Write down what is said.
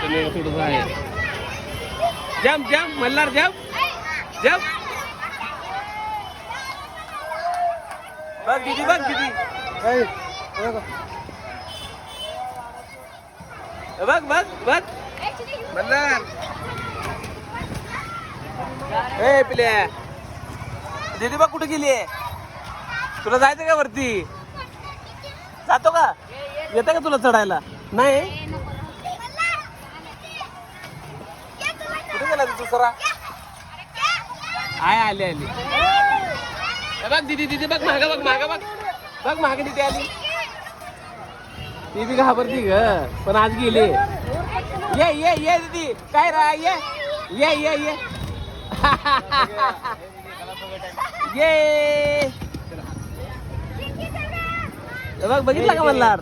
थोडं आहे. Jump jump Malhar jump jump. बघ दीदी बघ दीदी. बघ बघ बघ मल्हार. ए पिल्या दीदी बघ कुठे गेली. तुला जायचं का वरती. जातो का. येतं का तुला चढायला. नाही कुठे गेला तू दुसरा. आय आली आली. बघ दीदी दीदी बघ माग बघ माग बघ बघ माग दीदी आली. ती बी घाबरती ग पण आज गेली. ये ये ये दीदी काय रा ये ये ये ये ये. बघ बघितलं का मल्हार.